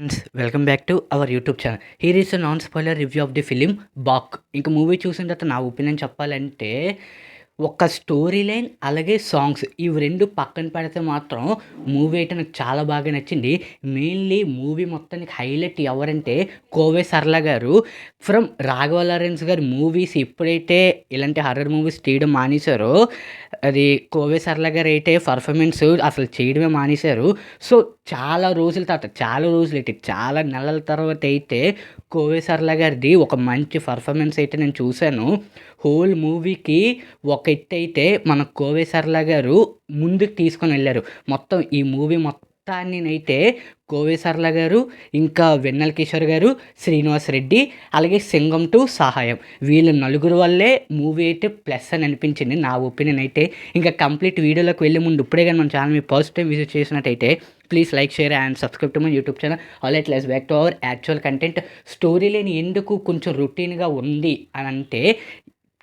Friends, welcome back to our YouTube channel. Here is a non spoiler review of the film Baak. ఇంక movie చూసిన తర్వాత నా opinion చెప్పాలంటే ఒక స్టోరీ లైన్ అలాగే సాంగ్స్ ఇవి 2 పక్కన పెడితే మాత్రం మూవీ అయితే నాకు చాలా బాగా నచ్చింది. మెయిన్‌లీ మూవీ మొత్తానికి హైలైట్ ఎవరంటే కోవే సరళ గారు. ఫ్రమ్ రాఘవ లారెన్స్ గారి మూవీస్ ఎప్పుడైతే ఇలాంటి హారర్ మూవీస్ తీయడం మానేశారో, అది కోవే సరళ గారైతే పర్ఫార్మెన్స్ అసలు చేయడమే మానేశారు. సో, చాలా రోజులేంటి చాలా నెలల తర్వాత అయితే కోవే సరళ గారిది ఒక మంచి పర్ఫార్మెన్స్ అయితే నేను చూశాను. హోల్ మూవీకి ఒక ఎత్తయితే మన కోవే సరళ గారు ముందుకు తీసుకొనెళ్లారు. మొత్తం ఈ మూవీ మొత్తాన్నినైతే కోవే సరళ గారు, ఇంకా వెన్నెల కిషోర్ గారు, శ్రీనివాస్ రెడ్డి, అలాగే సింగం 2 సహాయం వీళ్ళ నలుగురు వల్లే మూవీ అయితే ప్లస్ అని అనిపించింది నా ఒపీనియన్ అయితే. ఇంకా కంప్లీట్ వీడియోలోకి వెళ్ళే ముందు ఇప్పుడే కానీ మన ఛానల్ మీరు ఫస్ట్ టైం విజిట్ చేసినట్టయితే please like, share and subscribe to my YouTube channel. Alright, let's back to hour actual content. Story లేని ఎందుకు కొంచెం రొటీన్‌గా ఉంది అని అంటే,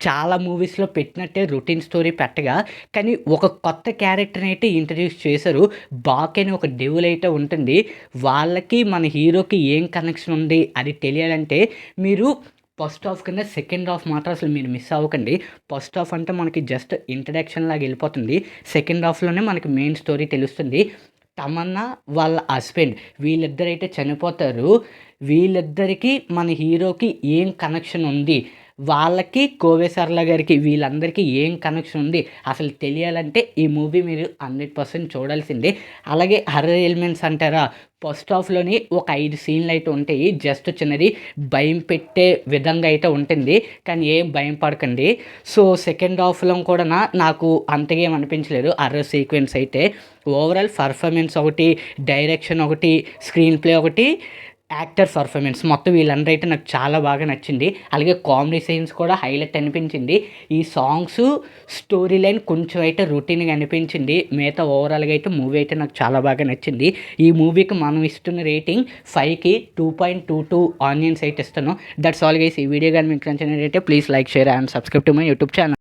చాలా మూవీస్‌లో పెట్టినట్టే రొటీన్ స్టోరీ పెట్టగా, కానీ ఒక కొత్త క్యారెక్టర్‌ని అయితే ఇంట్రడ్యూస్ చేశారు. బాక్ అని ఒక డెవిల్ అయితే ఉంటుంది. వాళ్ళకి మన హీరోకి ఏం కనెక్షన్ ఉంది అది తెలియాలంటే మీరు ఫస్ట్ హాఫ్ కన్నా సెకండ్ హాఫ్ మాత్రం అసలు మీరు మిస్ అవ్వకండి. ఫస్ట్ హాఫ్ అంటే మనకి జస్ట్ ఇంట్రడక్షన్ లాగా వెళ్ళిపోతుంది. సెకండ్ హాఫ్‌లోనే మనకి మెయిన్ స్టోరీ తెలుస్తుంది. తమన్నా వాళ్ళ హస్బెండ్ వీళ్ళిద్దరైతే చనిపోతారు. వీళ్ళిద్దరికీ మన హీరోకి ఏం కనెక్షన్ ఉంది, వాళ్ళకి కోవే సరళ గారికి వీళ్ళందరికీ ఏం కనెక్షన్ ఉంది అసలు తెలియాలంటే ఈ మూవీ మీరు 100% చూడాల్సిందే. అలాగే హర్రర్ ఎలిమెంట్స్ అంటారా, ఫస్ట్ హాఫ్‌లోని ఒక 5 సీన్‌లు అయితే ఉంటాయి. జస్ట్ చిన్నది భయం పెట్టే విధంగా అయితే ఉంటుంది. కానీ ఏం భయం పడకండి. సో, సెకండ్ హాఫ్‌లో కూడా నాకు అంతగా ఏం అనిపించలేదు హర్రర్ సీక్వెన్స్ అయితే. ఓవరాల్ పర్ఫార్మెన్స్ ఒకటి, డైరెక్షన్ ఒకటి, స్క్రీన్ ప్లే ఒకటి, యాక్టర్ పర్ఫార్మెన్స్ మొత్తం వీళ్ళందరూ అయితే నాకు చాలా బాగా నచ్చింది. అలాగే కామెడీ సీన్స్ కూడా హైలైట్ అనిపించింది. ఈ సాంగ్స్, స్టోరీ లైన్ కొంచెం అయితే రొటీన్‌గా అనిపించింది. మిగతా ఓవరాల్‌గా అయితే మూవీ అయితే నాకు చాలా బాగా నచ్చింది. ఈ మూవీకి మనం ఇస్తున్న రేటింగ్ 5కి 2.22 ఆనియన్స్ అయితే ఇస్తాను. That's all guys. ఈ వీడియో గాని మీకు నచ్చినట్లయితే please like, share and subscribe to my YouTube channel.